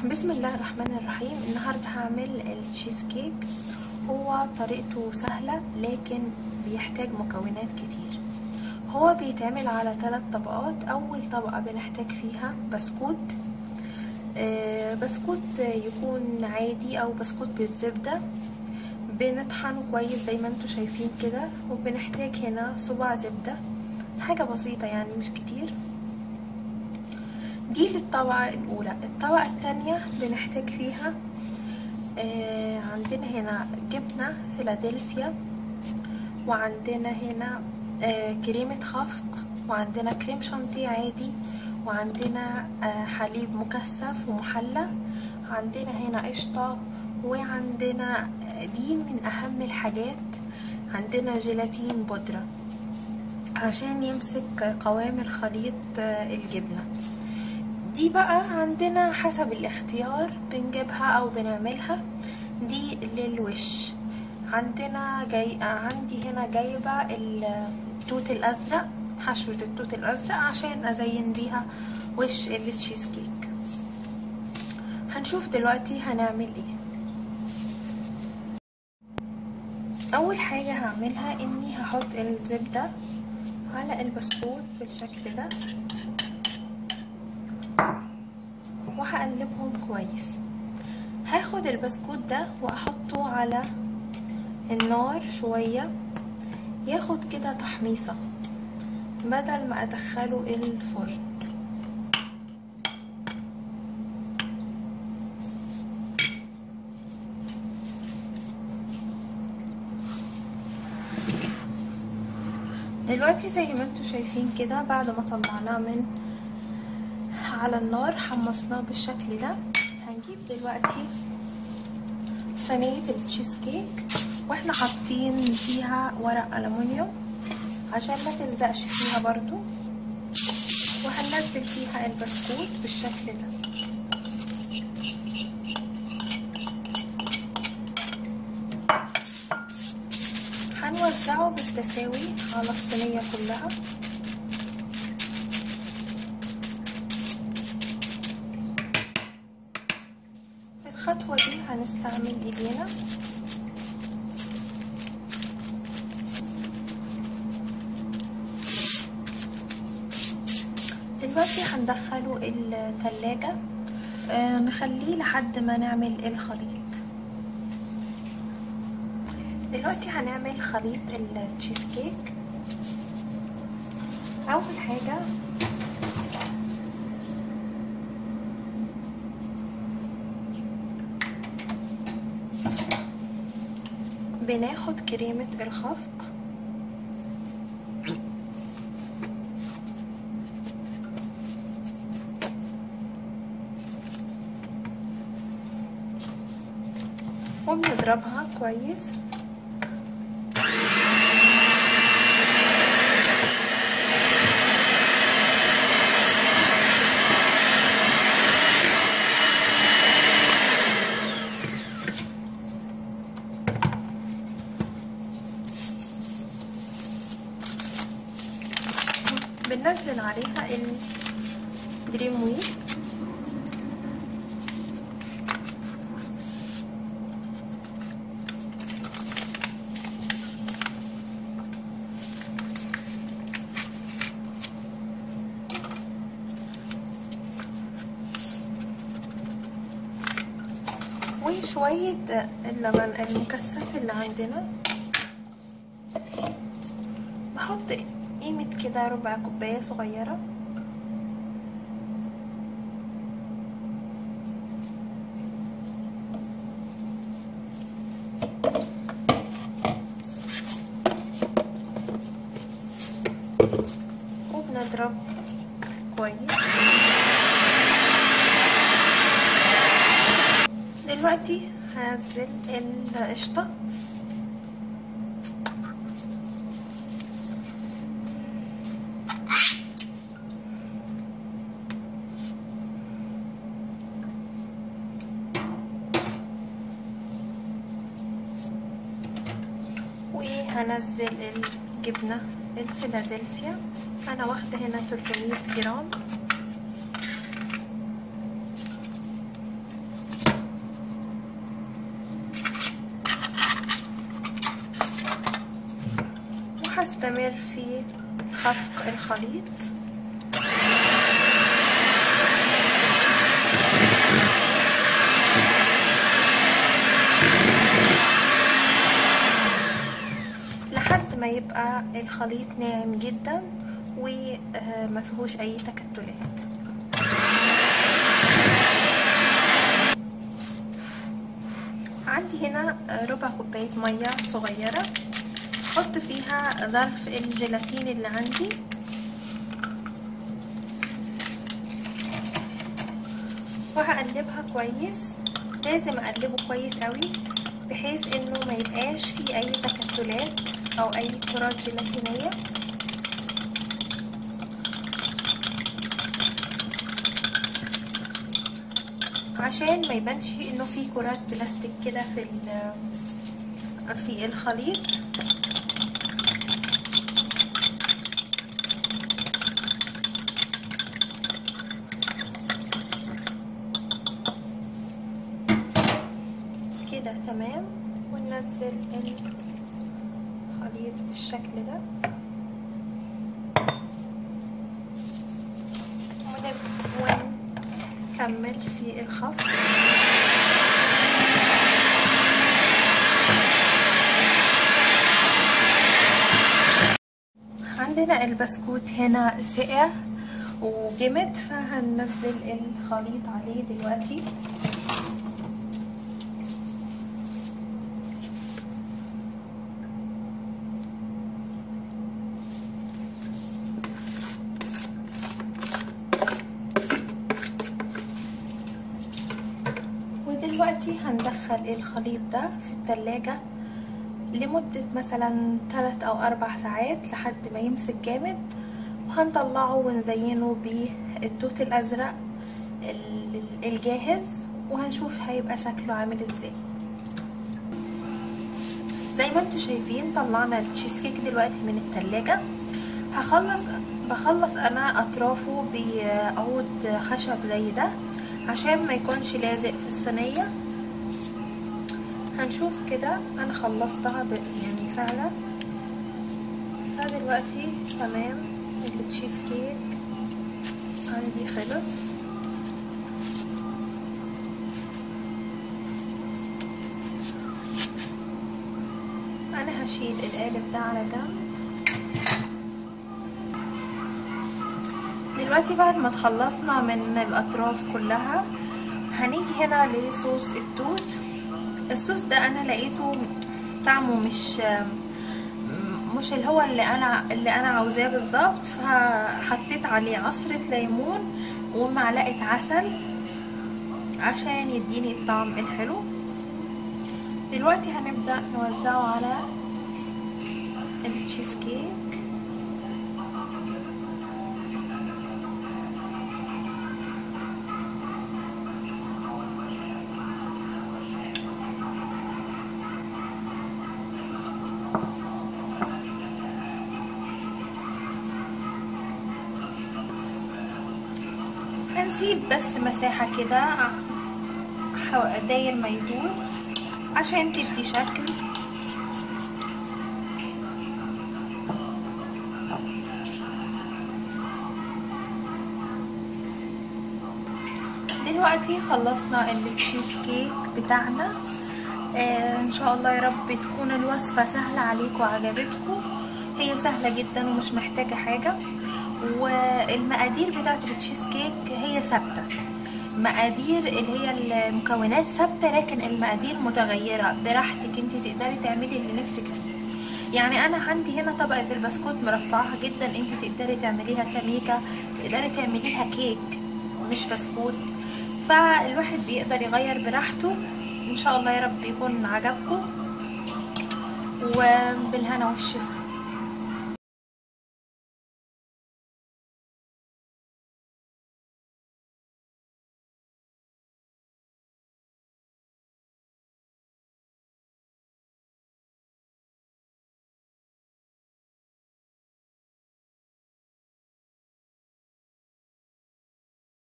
بسم الله الرحمن الرحيم. النهاردة هعمل التشيز كيك. هو طريقته سهلة لكن بيحتاج مكونات كتير. هو بيتعمل على 3 طبقات. اول طبقة بنحتاج فيها بسكوت، بسكوت يكون عادي او بسكوت بالزبدة. بنطحنه كويس زي ما انتوا شايفين كده، وبنحتاج هنا صباع زبدة، حاجة بسيطة يعني مش كتير. دي للطبقة الأولى. الطبقة التانية بنحتاج فيها عندنا هنا جبنة فيلادلفيا، وعندنا هنا كريمة خفق، وعندنا كريم شانتيه عادي، وعندنا حليب مكثف ومحلى، عندنا هنا قشطة، وعندنا دي من أهم الحاجات، عندنا جيلاتين بودرة عشان يمسك قوام الخليط الجبنة. دي بقى عندنا حسب الاختيار بنجيبها او بنعملها. دي للوش. عندي هنا جايبه التوت الازرق، حشوه التوت الازرق عشان ازين بيها وش التشيز كيك. هنشوف دلوقتي هنعمل ايه. اول حاجه هعملها اني هحط الزبده على البسكوت بالشكل ده، وهقلبهم كويس. هاخد البسكوت ده واحطه على النار شوية، ياخد كده تحميصة بدل ما ادخله الفرن. دلوقتي زي ما انتوا شايفين كده، بعد ما طلعناه من على النار حمصناه بالشكل ده. هنجيب دلوقتي صينية التشيز كيك، واحنا حاطين فيها ورق ألمونيوم عشان ما تلزقش فيها برضو، وهننزل فيها البسكوت بالشكل ده. هنوزعه بالتساوي على الصينية كلها. في الخطوة دي هنستعمل ايدينا. دلوقتي هندخله التلاجة، نخليه لحد ما نعمل الخليط. دلوقتي هنعمل خليط التشيز كيك. اول حاجة بناخد كريمة الخفق، وبنضربها كويس. بننزل عليها الدريم ويل، وشوية اللبن المكثف اللي عندنا. بحط قيمة كده ربع كوباية صغيرة. وبنضرب كويس. دلوقتي هنزل القشطة. وهنزل الجبنة الفيلادلفيا. انا واخده هنا 300 جرام. هستمر في خفق الخليط. لحد ما يبقى الخليط ناعم جدا وما فيهوش اي تكتلات. عندي هنا ربع كوباية مية صغيرة، احط فيها ظرف الجيلاتين اللي عندي، وهقلبها كويس. لازم اقلبه كويس قوي بحيث انه ما يبقاش فيه اي تكتلات او اي كرات جيلاتينية. عشان ما يبانش انه في كرات بلاستيك كده في الخليط. كده تمام. وننزل الخليط بالشكل ده، ونكمل في الخفق. عندنا البسكوت هنا سقع وجمد، فهننزل الخليط عليه دلوقتي. ودلوقتي هندخل الخليط ده في التلاجة لمدة مثلا 3 أو 4 ساعات لحد ما يمسك جامد، وهنطلعه ونزينه بالتوت الأزرق الجاهز، وهنشوف هيبقى شكله عامل ازاي. زي ما انتوا شايفين طلعنا التشيز كيك دلوقتي من التلاجة. بخلص انا اطرافه بعود خشب زي ده عشان ما يكونش لازق في الصينية. هنشوف كده انا خلصتها يعني فعلا. فدلوقتي تمام، التشيز كيك عندي خلص. انا هشيل القالب ده على جنب. دلوقتي بعد ما تخلصنا من الاطراف كلها هنيجي هنا لصوص التوت. الصوص ده انا لقيته طعمه مش اللي هو اللي انا عاوزاه بالظبط، فحطيت عليه عصرة ليمون ومعلقة عسل عشان يديني الطعم الحلو. دلوقتي هنبدأ نوزعه على التشيز كيك. هنسيب بس مساحة كده داير ما يدور عشان تدي شكل. دلوقتي خلصنا التشيز كيك بتاعنا. ان شاء الله يا رب تكون الوصفة سهلة عليكم وعجبتكم. هي سهلة جدا ومش محتاجة حاجة، والمقادير بتاعت التشيز كيك هي ثابتة. مقادير اللي هي المكونات ثابتة، لكن المقادير متغيرة براحتك. انت تقدري تعملي اللي نفسك فيه. يعني انا عندي هنا طبقة البسكوت مرفعها جدا، انت تقدري تعمليها سميكة، تقدري تعمليها كيك مش بسكوت. فالواحد بيقدر يغير براحته. ان شاء الله يا رب يكون عجبكم، وبالهنا والشفا.